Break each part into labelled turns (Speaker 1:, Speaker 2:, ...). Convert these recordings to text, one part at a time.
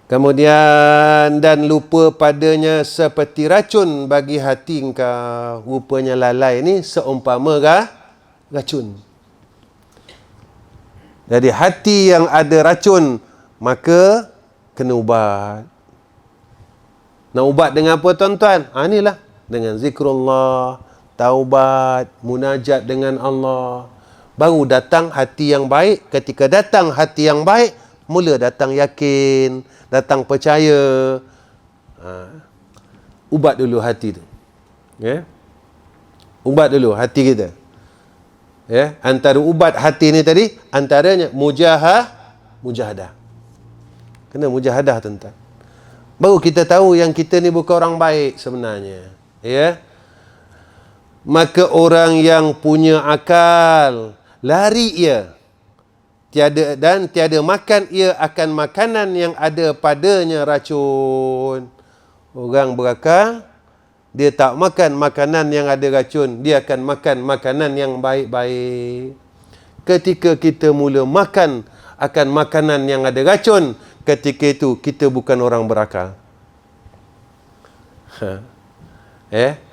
Speaker 1: Kemudian dan lupa padanya seperti racun bagi hati engkau. Rupanya lalai ni seumpama racun. Jadi hati yang ada racun, maka kena ubat. Nak ubat dengan apa tuan-tuan? Inilah. Dengan zikrullah, taubat, munajat dengan Allah. Baru datang hati yang baik. Ketika datang hati yang baik, mula datang yakin, datang percaya. Ubat dulu hati tu. Ya? Ubat dulu hati kita. Ya, antara ubat hati ni tadi, antaranya mujahadah. Kena mujahadah tuan-tuan. Baru kita tahu yang kita ni bukan orang baik sebenarnya. Ya. Maka orang yang punya akal, lari ia. Tiada makan ia akan makanan yang ada padanya racun. Orang berakal, dia tak makan makanan yang ada racun, dia akan makan makanan yang baik-baik. Ketika kita mula makan akan makanan yang ada racun, ketika itu kita bukan orang berakal.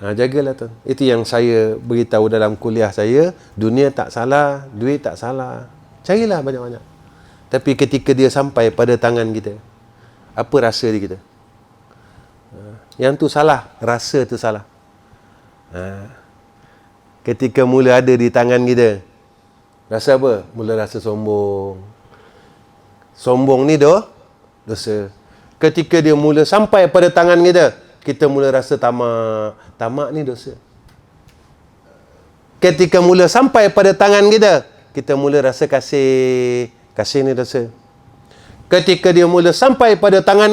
Speaker 1: Jagalah tuan. Itu yang saya beritahu dalam kuliah saya. Dunia tak salah, duit tak salah. Carilah banyak-banyak. Tapi ketika dia sampai pada tangan kita, apa rasa di kita? Yang tu salah, rasa tu salah. Ketika mula ada di tangan kita, rasa apa? Mula rasa sombong. Sombong ni dosa. Ketika dia mula sampai pada tangan kita mula rasa tamak. Tamak ni dosa. Ketika mula sampai pada tangan kita mula rasa kasih. Kasih ni dosa. Ketika dia mula sampai pada tangan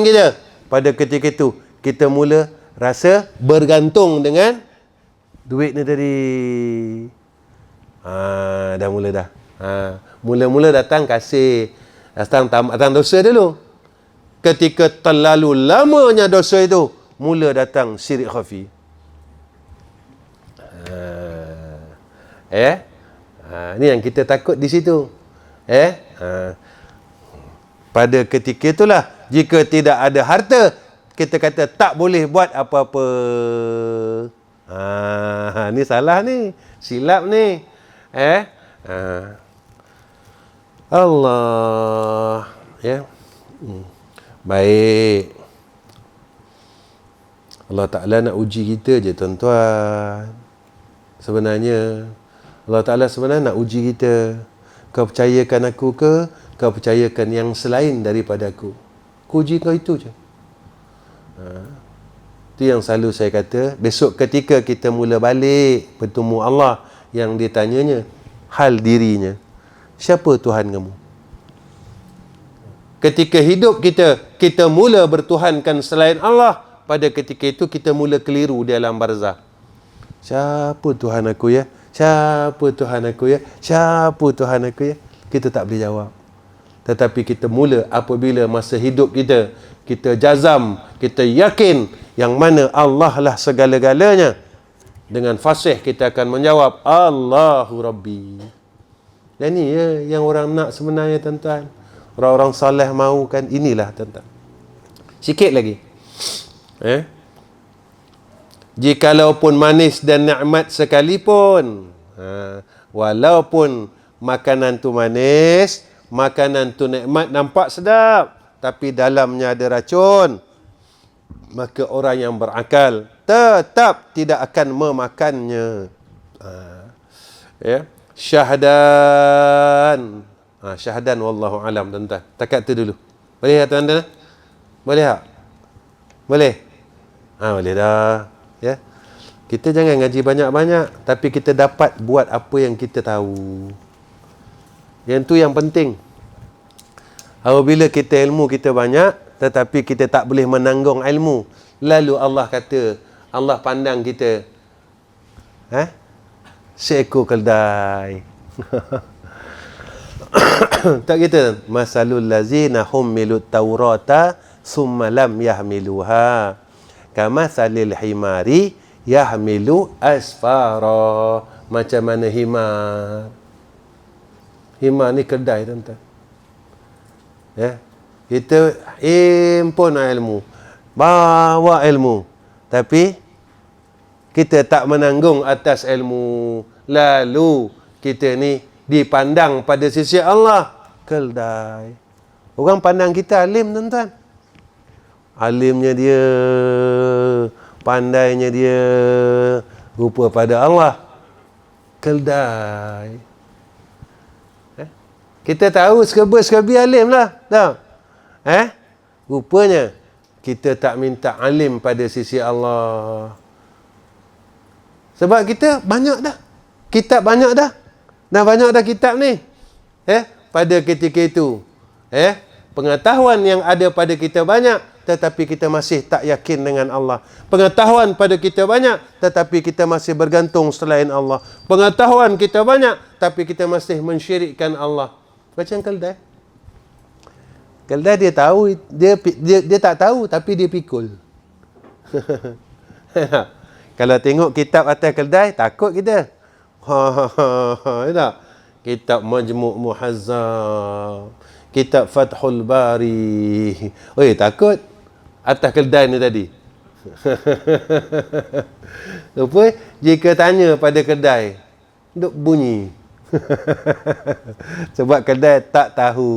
Speaker 1: pada ketika itu, kita mula rasa bergantung dengan duit ni tadi. Dah mula dah. Mula-mula datang kasih. Datang dosa dulu. Ketika terlalu lamanya dosa itu, mula datang syirik khafi. Ni yang kita takut di situ. Pada ketika itulah, jika tidak ada harta, kita kata tak boleh buat apa-apa. Ni salah ni. Silap ni. Allah. Ya. Baik. Allah Ta'ala nak uji kita je tuan-tuan. Sebenarnya Allah Ta'ala sebenarnya nak uji kita. Kau percayakan aku ke? Kau percayakan yang selain daripada aku? Aku uji kau itu je. Itu yang selalu saya kata. Besok ketika kita mula balik bertemu Allah, yang ditanyanya hal dirinya, siapa Tuhan kamu? Ketika hidup kita mula bertuhankan selain Allah, pada ketika itu kita mula keliru di alam barzah. Siapa Tuhan aku ya? Siapa Tuhan aku ya? Siapa Tuhan aku ya? Kita tak boleh jawab. Tetapi kita mula apabila masa hidup kita jazam, kita yakin yang mana Allah lah segala-galanya. Dengan fasih kita akan menjawab, Allahu Rabbi. Dan ini ya yang orang nak sebenarnya tuan-tuan. Orang-orang soleh mahu kan, inilah tuan-tuan. Sikit lagi. Jikalaupun manis dan nikmat sekalipun, walaupun makanan tu manis, makanan tu nikmat, nampak sedap, tapi dalamnya ada racun, maka orang yang berakal tetap tidak akan memakannya. Syahdan. Syahdan wallahu alam tuan-tuan. Takat tu dulu. Boleh tak tuan-tuan? Boleh tak? Boleh? Boleh dah. Ya. Kita jangan ngaji banyak-banyak, tapi kita dapat buat apa yang kita tahu. Yang tu yang penting. Apabila kita ilmu kita banyak, tetapi kita tak boleh menanggung ilmu, lalu Allah kata, Allah pandang kita seekor keldai. Tak kita masalul lazina hummilut taurata summa lam yahmiluha kamathalil himari yahmilu asfara. Macam mana himar? Himar ni kedai tuan-tuan. Kita impun ilmu, bawa ilmu, tapi kita tak menanggung atas ilmu. Lalu kita ni dipandang pada sisi Allah keldai. Orang pandang kita alim, tuan-tuan. Alimnya dia, pandainya dia, rupa pada Allah keldai. Kita tahu serba-serbi alim lah. Tak? Rupanya kita tak minta alim pada sisi Allah. Sebab kita banyak dah. Kitab banyak dah. Dah banyak dah kitab ni. Pada ketika itu. Pengetahuan yang ada pada kita banyak, tetapi kita masih tak yakin dengan Allah. Pengetahuan pada kita banyak, tetapi kita masih bergantung selain Allah. Pengetahuan kita banyak, tapi kita masih mensyirikkan Allah. Macam keldai. Keldai dia tahu, dia tak tahu, tapi dia pikul. Kalau tengok kitab atas keldai, takut kita. Tak? Kitab Majmu' Muhazzam, kitab Fathul Bari. Oi, takut atas keldai ni tadi. Apa? Jika tanya pada kedai, duk bunyi. Sebab kedai tak tahu.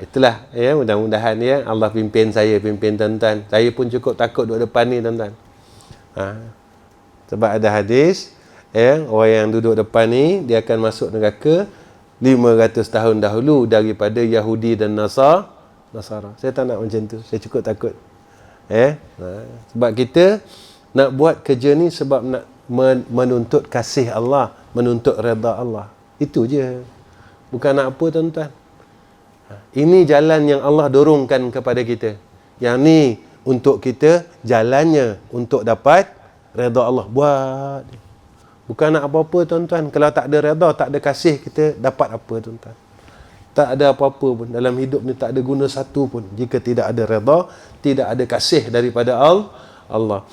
Speaker 1: Itulah mudah-mudahan Allah pimpin saya, pimpin tuan-tuan. Saya pun cukup takut duduk depan ni, tuan-tuan. Sebab ada hadis, orang yang duduk depan ni dia akan masuk neraka 500 tahun dahulu daripada Yahudi dan Nasara. Saya tak nak macam tu. Saya cukup takut. Sebab kita nak buat kerja ni sebab nak menuntut kasih Allah, menuntut redha Allah. Itu je. Bukan nak apa, tuan-tuan. Ini jalan yang Allah dorongkan kepada kita. Yang ni untuk kita, jalannya untuk dapat redha Allah. Buat. Bukan nak apa-apa, tuan-tuan. Kalau tak ada redha, tak ada kasih, kita dapat apa, tuan-tuan? Tak ada apa-apa pun. Dalam hidup ni tak ada guna satu pun. Jika tidak ada redha, tidak ada kasih daripada Allah.